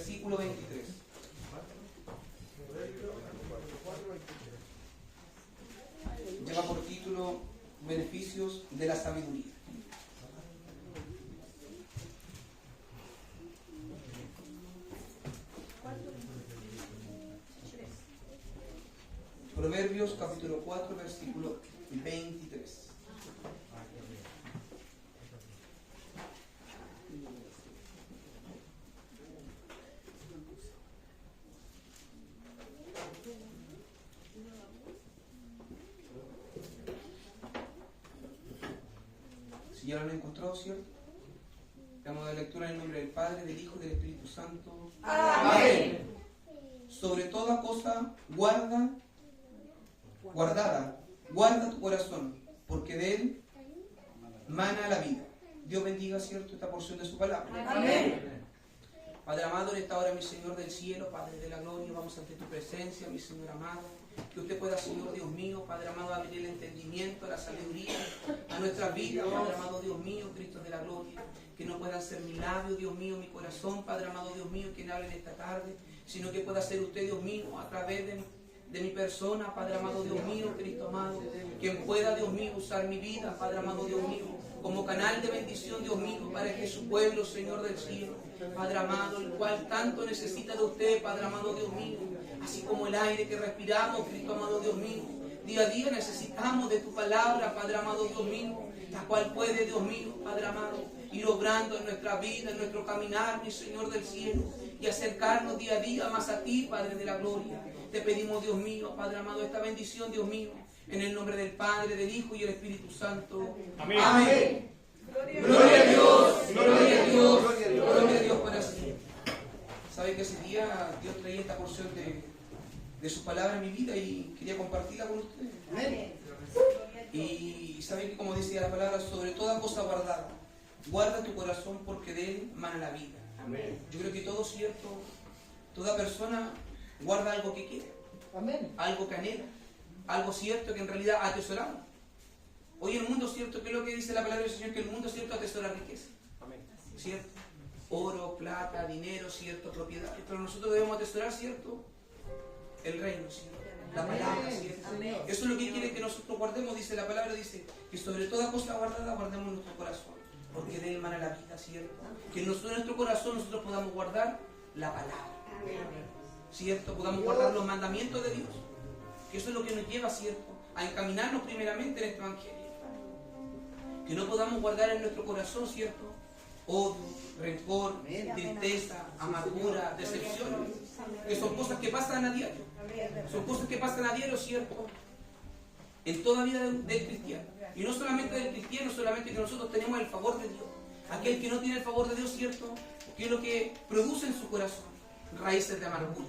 versículo 23. Lleva por título Beneficios de la sabiduría. Proverbios capítulo 4, versículo 23. Si ya lo han encontrado, ¿cierto? Damos de lectura en el nombre del Padre, del Hijo y del Espíritu Santo. Amén. Sobre toda cosa guarda tu corazón, porque de él mana la vida. Dios bendiga, ¿cierto?, esta porción de su palabra. Amén. Padre amado, en esta hora, mi Señor del cielo, Padre de la gloria, vamos ante tu presencia, mi Señor amado. Que usted pueda, Señor Dios mío, Padre amado, abrir el entendimiento, la sabiduría a nuestra vida, Padre amado, Dios mío, Cristo de la gloria. Que no puedan ser mi labio, Dios mío, mi corazón, Padre amado, Dios mío, quien hable en esta tarde, sino que pueda ser usted, Dios mío, a través de mi persona, Padre amado, Dios mío, Cristo amado, quien pueda, Dios mío, usar mi vida, Padre amado, Dios mío, como canal de bendición, Dios mío, para que su pueblo, Señor del cielo, Padre amado, el cual tanto necesita de usted, Padre amado, Dios mío, así como el aire que respiramos, Cristo amado, Dios mío, día a día necesitamos de tu palabra, Padre amado, Dios mío, la cual puede, Dios mío, Padre amado, ir obrando en nuestra vida, en nuestro caminar, mi Señor del cielo, y acercarnos día a día más a ti, Padre de la gloria. Te pedimos, Dios mío, Padre amado, esta bendición, Dios mío, en el nombre del Padre, del Hijo y del Espíritu Santo. Amén. Amén. Gloria a Dios, gloria a Dios, gloria a Dios para siempre. ¿Sabe que ese día Dios traía esta porción de su palabra en mi vida y quería compartirla con ustedes? Amén. Y saben que, como decía la palabra, sobre toda cosa guardada, guarda tu corazón porque de él mana la vida. Amén. Yo creo que todo cierto, toda persona guarda algo que quiere, algo que anhela, algo cierto que en realidad atesoramos. Hoy el mundo cierto, que es lo que dice la palabra del Señor, que el mundo cierto atesora riqueza. Amén. ¿Cierto? Oro, plata, dinero, cierto, propiedades. Pero nosotros debemos atesorar, ¿cierto?, el reino, ¿cierto?, la palabra, ¿cierto? Amén. Eso es lo que quiere que nosotros guardemos, dice la palabra, dice que sobre toda cosa guardada guardemos nuestro corazón, porque de él mana la vida, ¿cierto? Que en nuestro corazón nosotros podamos guardar la palabra, ¿cierto? Podamos guardar los mandamientos de Dios, que eso es lo que nos lleva, ¿cierto?, a encaminarnos primeramente en este evangelio. Que no podamos guardar en nuestro corazón, ¿cierto?, odio, rencor, tristeza, amargura, decepción, que son cosas que pasan a diario. Son cosas que pasan a diario, ¿cierto?, en toda vida del cristiano. Y no solamente del cristiano, solamente que nosotros tenemos el favor de Dios. Aquel que no tiene el favor de Dios, ¿cierto?, que es lo que produce en su corazón raíces de amargura.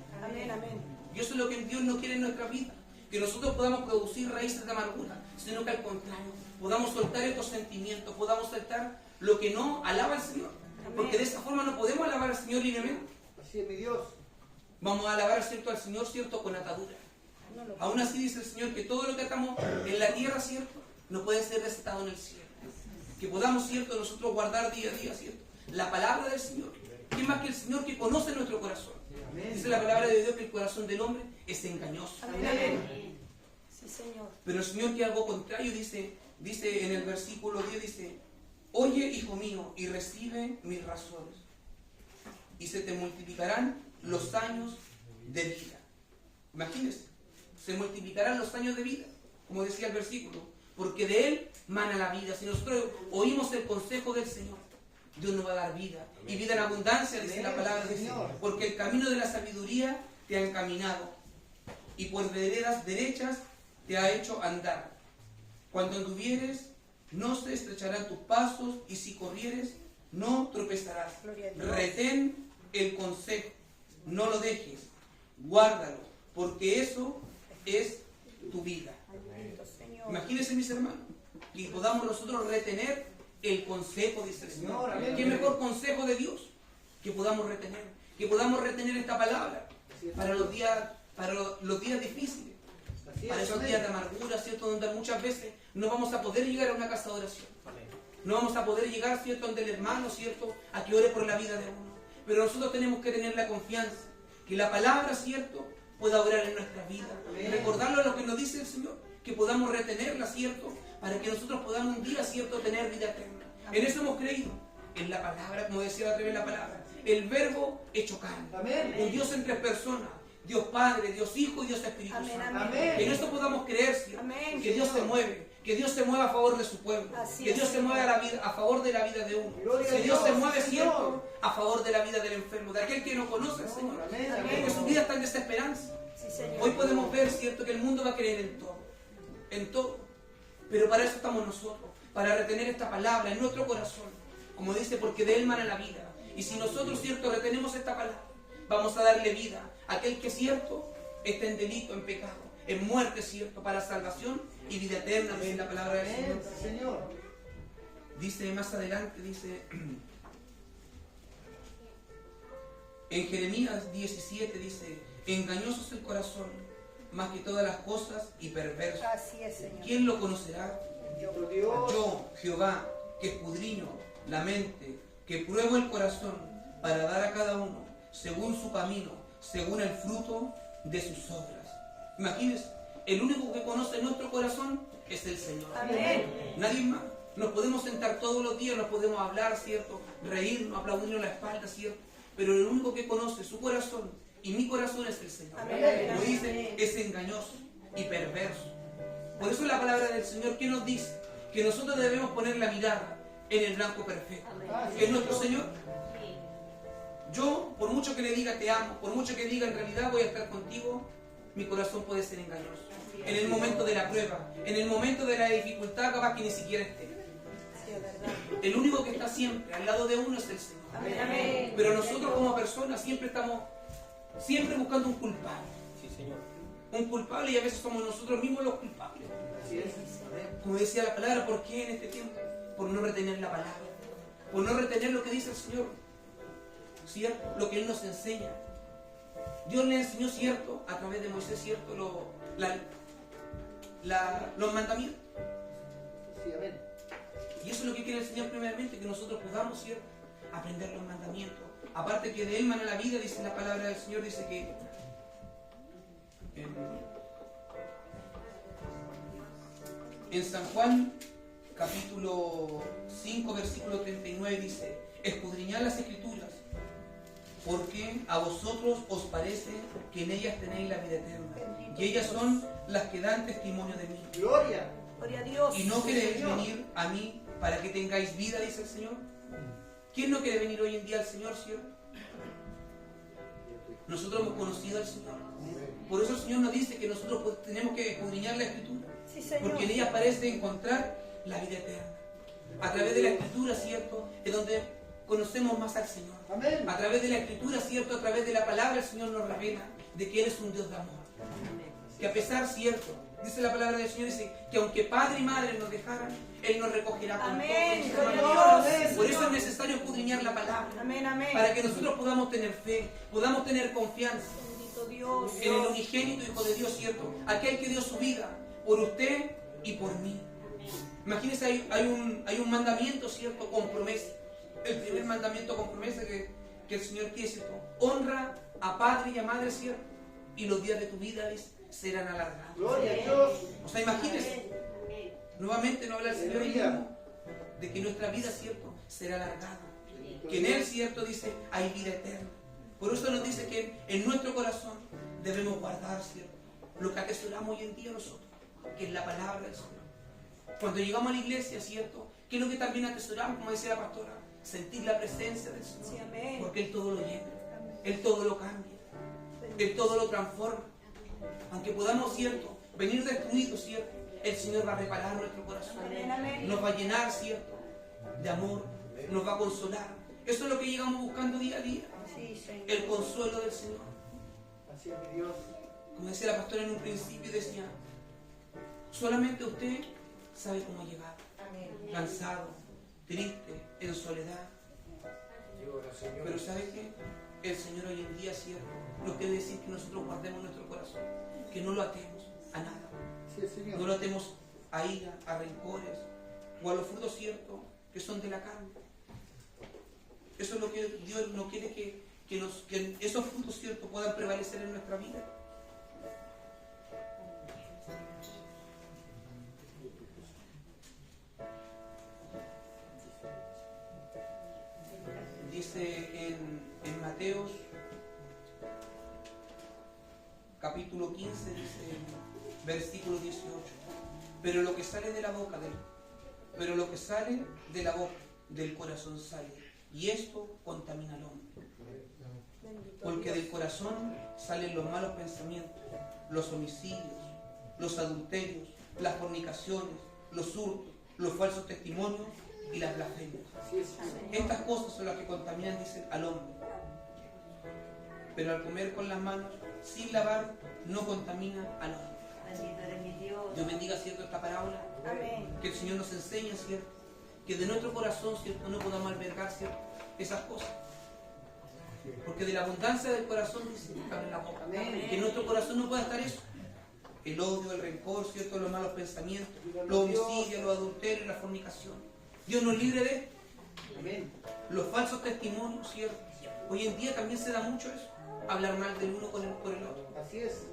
Y eso es lo que Dios no quiere en nuestra vida, que nosotros podamos producir raíces de amargura, sino que al contrario, podamos soltar estos sentimientos, podamos soltar lo que no alaba al Señor. Porque de esa forma no podemos alabar al Señor libremente. Así es, mi Dios. Vamos a alabar, ¿cierto?, al Señor, ¿cierto?, con atadura. Aún así dice el Señor que todo lo que atamos en la tierra, ¿cierto?, no puede ser desatado en el cielo. Que podamos, ¿cierto?, nosotros guardar día a día, ¿cierto?, la palabra del Señor. ¿Quién más que el Señor que conoce nuestro corazón? Dice la palabra de Dios que el corazón del hombre es engañoso. Amén. Sí, Señor. Pero el Señor, que algo contrario, dice en el versículo 10, dice: oye, hijo mío, y recibe mis razones, y se te multiplicarán los años de vida. Imagínense, se multiplicarán los años de vida, como decía el versículo, porque de él mana la vida. Si nosotros oímos el consejo del Señor, Dios nos va a dar vida, y vida en abundancia, dice la palabra del Señor, porque el camino de la sabiduría te ha encaminado, y por veredas derechas te ha hecho andar. Cuando anduvieres, no se estrecharán tus pasos, y si corrieres, no tropezarás. Retén el consejo, no lo dejes, guárdalo, porque eso es tu vida. Imagínense, mis hermanos, y podamos nosotros retener el consejo, dice el Señor. ¿Qué mejor consejo de Dios que podamos retener? Que podamos retener esta palabra para los días difíciles, para esos días de amargura, ¿cierto?, donde muchas veces no vamos a poder llegar a una casa de oración. No vamos a poder llegar, ¿cierto?, donde el hermano, ¿cierto?, a que ore por la vida de uno. Pero nosotros tenemos que tener la confianza que la palabra, ¿cierto?, pueda obrar en nuestra vida. Recordarlo a lo que nos dice el Señor, que podamos retenerla, ¿cierto?, para que nosotros podamos un día, ¿cierto?, tener vida eterna. En eso hemos creído, en la palabra, como decía la otra vez la palabra, el verbo hecho carne. Un Dios en tres personas, Dios Padre, Dios Hijo y Dios Espíritu Santo. Que en esto podamos creer, ¿cierto?, que Dios se mueve, que Dios se mueva a favor de su pueblo, que Dios se mueve a favor de la vida de uno, que Dios se mueve, ¿cierto?, a favor de la vida del enfermo, de aquel que no conoce al Señor, porque su vida está en desesperanza. Hoy podemos ver, ¿cierto?, que el mundo va a creer en todo, pero para eso estamos nosotros, para retener esta palabra en nuestro corazón, como dice, porque de él mana la vida. Y si nosotros, ¿cierto?, retenemos esta palabra, vamos a darle vida a aquel que, ¿cierto?, está en delito, en pecado, en muerte, ¿cierto?, para salvación y vida eterna, dice la palabra del Señor. Dice más adelante, dice en Jeremías 17, dice: engañoso es el corazón más que todas las cosas y perverso. Así es, Señor. ¿Quién lo conocerá? Yo, Jehová, que escudriño la mente, que pruebo el corazón para dar a cada uno según su camino, según el fruto de sus obras. Imagínense, el único que conoce nuestro corazón es el Señor. Amén. Nadie más. Nos podemos sentar todos los días, nos podemos hablar, ¿cierto?, reírnos, aplaudirnos la espalda, ¿cierto?, pero el único que conoce su corazón y mi corazón es el Señor. Amén. Como dice, es engañoso y perverso. Por eso la palabra del Señor, ¿qué nos dice? Que nosotros debemos poner la mirada en el blanco perfecto, que es nuestro Señor. Yo, por mucho que le diga te amo, por mucho que diga en realidad voy a estar contigo, mi corazón puede ser engañoso. En el momento de la prueba, en el momento de la dificultad, capaz que ni siquiera esté. El único que está siempre al lado de uno es el Señor. Amén. Pero nosotros como personas siempre estamos buscando un culpable. Sí, Señor. Un culpable, y a veces somos nosotros mismos los culpables. Así es. Como decía la palabra, ¿por qué en este tiempo? Por no retener la palabra, por no retener lo que dice el Señor, ¿cierto?, lo que Él nos enseña. Dios le enseñó, ¿cierto?, a través de Moisés, ¿cierto?, los mandamientos. Sí, amén. Y eso es lo que quiere el Señor primeramente, que nosotros podamos, ¿cierto?, aprender los mandamientos. Aparte que de Él mana la vida, dice la palabra del Señor, dice que en San Juan, capítulo 5, versículo 39, dice: escudriñad las Escrituras, porque a vosotros os parece que en ellas tenéis la vida eterna, y ellas son las que dan testimonio de mí. Gloria. Gloria a Dios. Y no queréis venir a mí para que tengáis vida, dice el Señor. ¿Quién no quiere venir hoy en día al Señor, cierto? Nosotros hemos conocido al Señor. Por eso el Señor nos dice que nosotros tenemos que escudriñar la Escritura, Sí, Señor. porque en ella parece encontrar la vida eterna. A través de la Escritura, ¿cierto?, es donde conocemos más al Señor. Amén. A través de la Escritura, ¿cierto?, a través de la palabra, el Señor nos revela de que Él es un Dios de amor. Que a pesar, ¿cierto?, dice la palabra del Señor, dice que aunque padre y madre nos dejaran, Él nos recogerá con Amén. todos. Gloria a Dios. Por eso es necesario escudriñar la palabra, Amén, amén. para que nosotros podamos tener fe, podamos tener confianza Bendito Dios. en el unigénito Hijo de Dios, ¿cierto?, aquel que dio su vida por usted y por mí. Imagínense, hay un mandamiento, ¿cierto?, con promesa. El primer mandamiento con promesa que el Señor quiere, ¿cierto? Honra a padre y a madre, ¿cierto?, y los días de tu vida serán alargados. Gloria a Dios. O sea, imagínense, nuevamente no habla el Señor mismo de que nuestra vida, ¿cierto?, será alargada. Que en Él, ¿cierto?, dice, hay vida eterna. Por eso nos dice que en nuestro corazón debemos guardar, ¿cierto?, lo que atesoramos hoy en día nosotros, que es la palabra del Señor. Cuando llegamos a la iglesia, ¿cierto?, que es lo que también atesoramos, como decía la pastora, sentir la presencia del Señor. Sí, amén. Porque Él todo lo llena, Él todo lo cambia, Él todo lo transforma. Aunque podamos, ¿cierto?, venir destruidos, ¿cierto?, el Señor va a reparar nuestro corazón. Amén, amén. Nos va a llenar, ¿cierto?, de amor, nos va a consolar. Eso es lo que llegamos buscando día a día, Sí, Señor. el consuelo del Señor. Así es mi Dios. Como decía la pastora en un principio, decía, solamente usted sabe cómo llegar, Amén. cansado, triste, en soledad. Pero ¿sabe qué? El Señor hoy en día, ¿cierto?, nos quiere decir que nosotros guardemos nuestro corazón, que no lo atemos a nada, Sí, Señor. no lo atemos a ira, a rencores o a los frutos, ¿cierto?, que son de la carne. Eso es lo que Dios no quiere que esos frutos, ¿cierto?, puedan prevalecer en nuestra vida. Dice en Mateos capítulo 15, dice versículo 18, pero lo que sale de la boca del corazón sale, y esto contamina al hombre. Porque del corazón salen los malos pensamientos, los homicidios, los adulterios, las fornicaciones, los hurtos, los falsos testimonios y las blasfemias. Estas cosas son las que contaminan, dicen, al hombre. Pero al comer con las manos, sin lavar, no contamina al hombre. Dios bendiga, ¿cierto?, esta parábola. Amén. Que el Señor nos enseña, ¿cierto?, que de nuestro corazón, ¿cierto?, no podamos albergar, ¿cierto?, esas cosas. Porque de la abundancia del corazón, dice, habla la boca. Amén. Que en nuestro corazón no pueda estar eso. El odio, el rencor, ¿cierto?, los malos pensamientos, los homicidios, los adulterios, la fornicación. Dios nos libre de esto. Amén. Los falsos testimonios, ¿cierto? Hoy en día también se da mucho eso. Hablar mal del uno por el otro. Así es.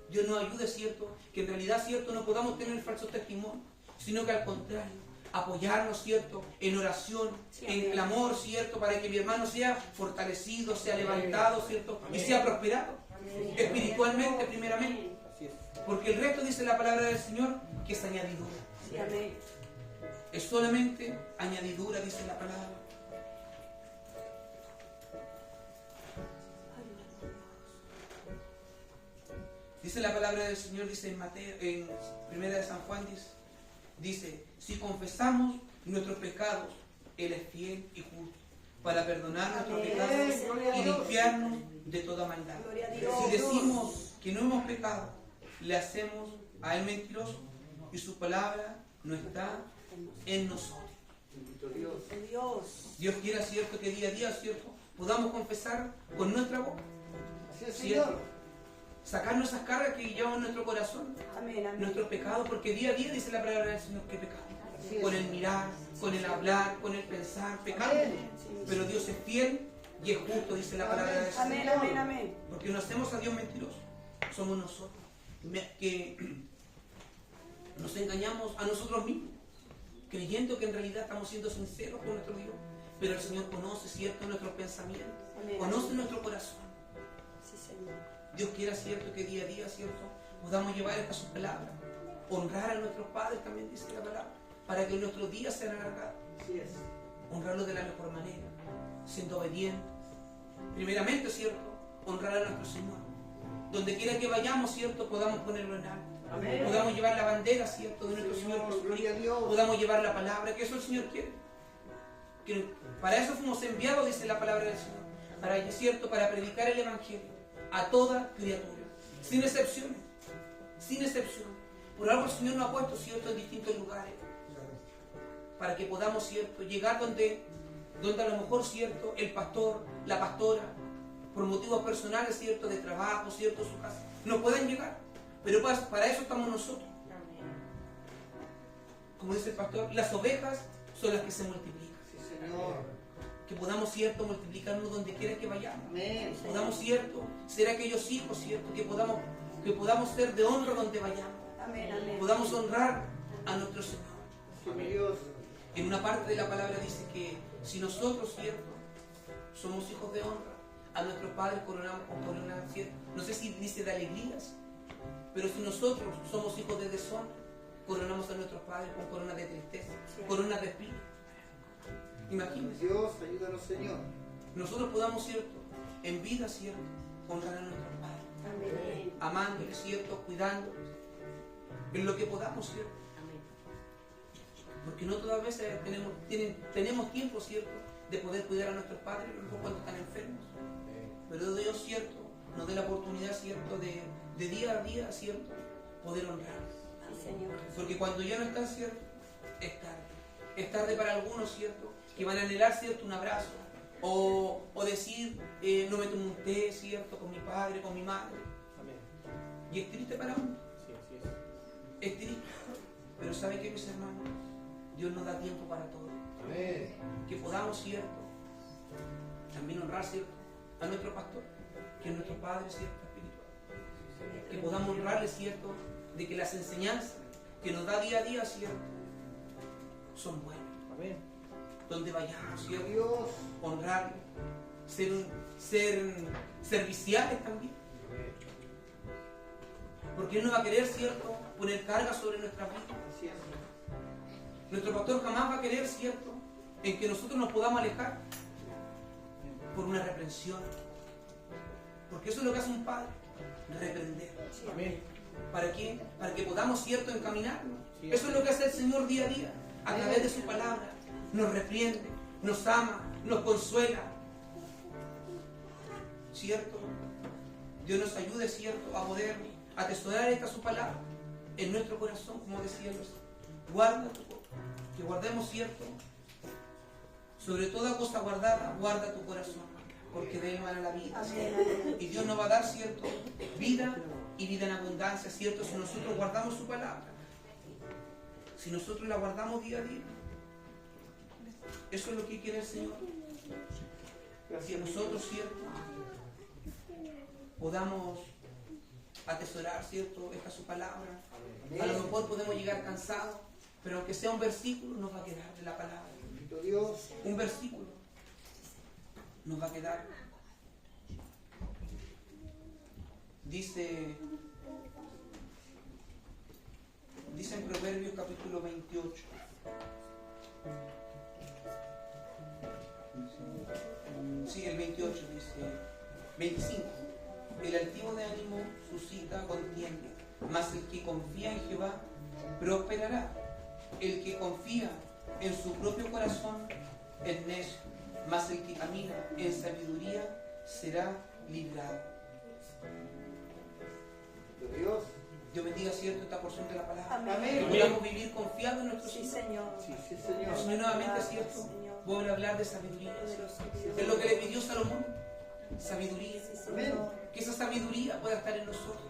Dios nos ayude, ¿cierto?, que en realidad, ¿cierto?, no podamos tener falsos testimonios, sino que al contrario, apoyarnos, ¿cierto?, en oración, en clamor, ¿cierto?, para que mi hermano sea fortalecido, sea levantado, ¿cierto?, y sea prosperado, espiritualmente primeramente. Porque el resto, dice la palabra del Señor, que es añadidura. Sí, amén. Es solamente añadidura, dice la palabra. Dice la palabra del Señor, dice en Mateo, en Primera de San Juan, dice, si confesamos nuestros pecados, Él es fiel y justo para perdonar nuestros pecados y limpiarnos de toda maldad. Si decimos que no hemos pecado, le hacemos a Él mentiroso y su palabra no está en nosotros. Dios quiera, ¿cierto?, que día a día, ¿cierto?, podamos confesar con nuestra boca. Así es, ¿Cierto? Señor. Sacarnos esas cargas que llevan nuestro corazón, Amén, amén. nuestro pecado, porque día a día dice la palabra del Señor que pecamos. Así es. Con el mirar, con el hablar, con el pensar, pecamos. Amén. Pero Dios es fiel y es justo, dice la palabra del Señor. Amén, amén, amén. Porque no hacemos a Dios mentiroso, somos nosotros que nos engañamos a nosotros mismos, creyendo que en realidad estamos siendo sinceros con nuestro Dios. Pero el Señor conoce, ¿cierto?, nuestros pensamientos, Amén. conoce nuestro corazón. Sí, Señor. Dios quiera, ¿cierto?, que día a día, ¿cierto?, podamos llevar esta su palabra, honrar a nuestros padres, también dice la palabra, para que nuestros días sean alargados. Así es. Honrarlos de la mejor manera, siendo obedientes. Primeramente, ¿cierto?, honrar a nuestro Señor. Donde quiera que vayamos, ¿cierto?, podamos ponerlo en alto. Amén. Podamos llevar la bandera, ¿cierto?, de nuestro Señor Señor, Jesucristo. gloria a Dios. Podamos llevar la palabra, que eso el Señor quiere. Que para eso fuimos enviados, dice la palabra del Señor. Para, ¿cierto?, para predicar el Evangelio a toda criatura, sin excepción. Sin excepción. Por algo el Señor nos ha puesto, ¿cierto?, en distintos lugares. Para que podamos, ¿cierto?, llegar donde a lo mejor, ¿cierto?, el pastor, la pastora, por motivos personales, ¿cierto?, de trabajo, ¿cierto?, su casa, no pueden llegar. Pero para eso estamos nosotros. Como dice el pastor, las ovejas son las que se multiplican. Sí, Señor. Que podamos, ¿cierto?, multiplicarnos donde quiera que vayamos. Amén. Podamos, ¿cierto?, ser aquellos hijos, ¿cierto?, que podamos ser de honra donde vayamos. Amén, amén. Podamos honrar a nuestro Señor. Sí, mi Dios. En una parte de la palabra dice que si nosotros, ¿cierto?, somos hijos de honra, a nuestros padres coronamos con corona, ¿cierto?, no sé si dice de alegrías, pero si nosotros somos hijos de deshonra, coronamos a nuestros padres con corona de tristeza, corona de espíritu. Imagínense, Dios, ayúdanos, Señor. nosotros podamos, ¿cierto?, en vida, ¿cierto?, honrar a nuestros padres, Amén. amándoles, ¿cierto?, cuidándoles, en lo que podamos, ¿cierto? Porque no todas veces tenemos tiempo, ¿cierto?, de poder cuidar a nuestros padres, a lo mejor cuando están enfermos. Pero Dios, ¿cierto?, nos dé la oportunidad, ¿cierto?, de día a día, ¿cierto?, poder honrarlos. Sí, Señor. Porque cuando ya no están, ¿cierto?, es tarde. Es tarde para algunos, ¿cierto?, que van a anhelar, ¿cierto?, un abrazo. O decir, no me tomo un té, ¿cierto?, con mi padre, con mi madre. Y es triste para uno. Es triste. Pero ¿sabe qué, mis hermanos? Dios nos da tiempo para todo. Amén. Que podamos, ¿cierto?, También honrar, ¿cierto?, a nuestro pastor, que es nuestro Padre, ¿cierto?, espiritual. Que podamos honrarle, ¿cierto?, de que las enseñanzas que nos da día a día, ¿cierto?, son buenas. Amén. Donde vayamos, ¿cierto?, Dios. honrarle, ser serviciales también. Porque Él no va a querer, ¿cierto?, poner carga sobre nuestras vidas. Así es. Nuestro pastor jamás va a querer, ¿cierto?, en que nosotros nos podamos alejar por una reprensión. Porque eso es lo que hace un padre, reprender. Amén. ¿Para qué? Para que podamos, ¿cierto?, encaminarnos. Sí. Eso es lo que hace el Señor día a día, a través de su palabra. Nos reprende, nos ama, nos consuela. ¿Cierto? Dios nos ayude, ¿cierto?, a poder atesorar esta su palabra en nuestro corazón, como decía Dios. Guarda tu corazón, que guardemos, ¿cierto?, sobre toda cosa guardada, guarda tu corazón, porque de él mana la vida. Y Dios nos va a dar, ¿cierto?, vida y vida en abundancia, ¿cierto?, si nosotros guardamos su palabra. Si nosotros la guardamos día a día. Eso es lo que quiere el Señor. Que nosotros, ¿cierto?, podamos atesorar, ¿cierto?, esta su palabra. A lo mejor podemos llegar cansados, pero aunque sea un versículo, nos va a quedar de la palabra. Dios. Un versículo nos va a quedar. Dice en Proverbios capítulo 28. Sí, el 28 dice, 25. El altivo de ánimo suscita contienda, mas el que confía en Jehová prosperará. El que confía en su propio corazón es necio, mas el que camina en sabiduría será librado. Dios. Dios bendiga, ¿cierto?, esta porción de la palabra. Amén. Que podamos vivir confiados en nuestro Sí, Señor. Señor. Sí, El Señor. Señor nuevamente, ¿cierto?, vuelve a hablar de sabiduría. Es lo que le pidió Salomón. Sabiduría. Amén. Que esa sabiduría pueda estar en nosotros.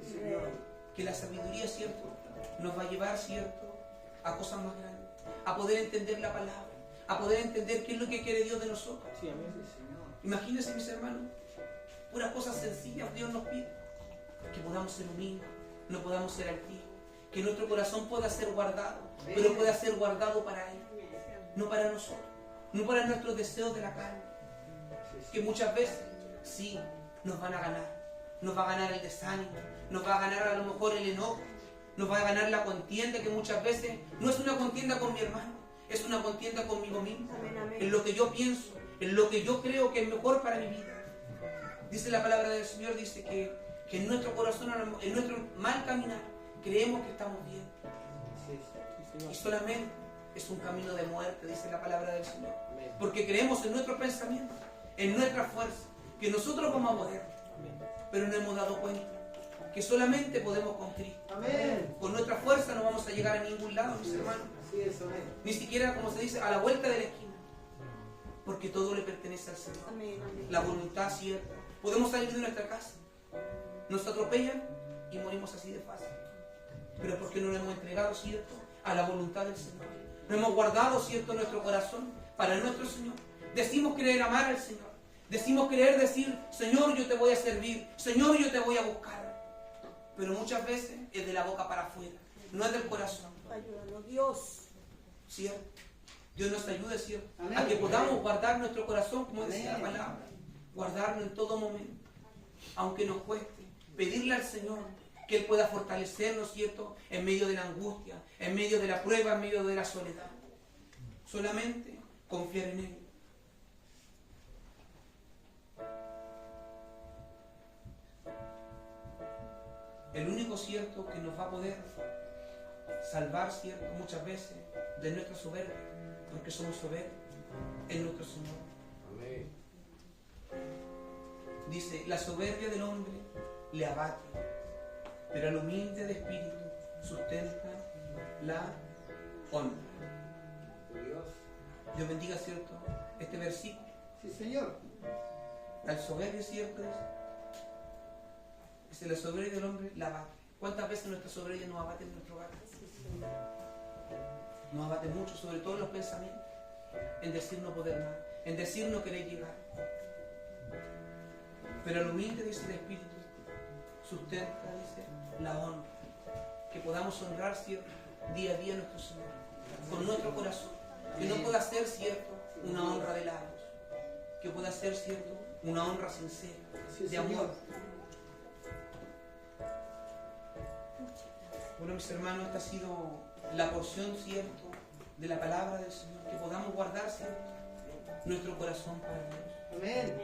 Sí, Señor. Que la sabiduría, ¿cierto?, nos va a llevar, ¿cierto?, a cosas más grandes. A poder entender la palabra. A poder entender qué es lo que quiere Dios de nosotros. Sí, amén. Sí, Señor. Imagínense, mis hermanos, puras cosas sencillas Dios nos pide. Que podamos ser humildes, no podamos ser altivos. Que nuestro corazón pueda ser guardado, pero pueda ser guardado para Él. No para nosotros, no para nuestros deseos de la carne. Que muchas veces, sí, nos van a ganar. Nos va a ganar el desánimo, nos va a ganar a lo mejor el enojo, nos va a ganar la contienda, que muchas veces no es una contienda con mi hermano, es una contienda conmigo mismo. Amén, amén. En lo que yo pienso, en lo que yo creo que es mejor para mi vida. Dice la palabra del Señor, dice que en nuestro corazón, en nuestro mal caminar, creemos que estamos bien. Y solamente es un camino de muerte, dice la palabra del Señor. Porque creemos en nuestro pensamiento, en nuestra fuerza, que nosotros vamos a poder. Pero no hemos dado cuenta que solamente podemos con Cristo. Amén. Con nuestra fuerza no vamos a llegar a ningún lado, mis hermanos. Así es, amén. Ni siquiera, como se dice, a la vuelta de la esquina. Porque todo le pertenece al Señor. Amén, amén. La voluntad cierta. Podemos salir de nuestra casa, nos atropellan y morimos así de fácil. Pero porque no nos hemos entregado, ¿cierto?, a la voluntad del Señor. No hemos guardado, ¿cierto?, nuestro corazón para nuestro Señor. Decimos querer amar al Señor. Decimos querer decir, Señor, yo te voy a servir. Señor, yo te voy a buscar. Pero muchas veces es de la boca para afuera, no es del corazón. Ayúdanos, Dios. ¿Cierto? Dios nos ayude, ¿cierto?, Amén. a que podamos guardar nuestro corazón, como decía la Amén. palabra. Guardarlo en todo momento, aunque nos cueste. Pedirle al Señor que Él pueda fortalecernos, ¿cierto?, en medio de la angustia, en medio de la prueba, en medio de la soledad. Solamente confiar en Él. El único, ¿cierto?, que nos va a poder salvar, ¿cierto?, muchas veces de nuestra soberbia, porque somos soberbios, es nuestro Señor. Amén. Dice, la soberbia del hombre le abate, pero al humilde de espíritu sustenta la honra. Dios. Dios bendiga, ¿cierto?, este versículo. Sí, Señor. Al soberbio, ¿cierto?, dice, la soberbia del hombre la abate. ¿Cuántas veces nuestra soberbia nos abate en nuestro hogar? Nos abate mucho, sobre todo en los pensamientos, en decir no poder más, en decir no querer llegar. Pero al humilde, dice el Espíritu, sustenta, dice, la honra. Que podamos honrar, ¿cierto?, día a día a nuestro Señor, con nuestro corazón. Que no pueda ser, ¿cierto?, una honra de labios. Que pueda ser, ¿cierto?, una honra sincera, de amor. Bueno, mis hermanos, esta ha sido la porción, ¿cierto?, de la palabra del Señor. Que podamos guardar, ¿cierto?, nuestro corazón para Dios. Amén.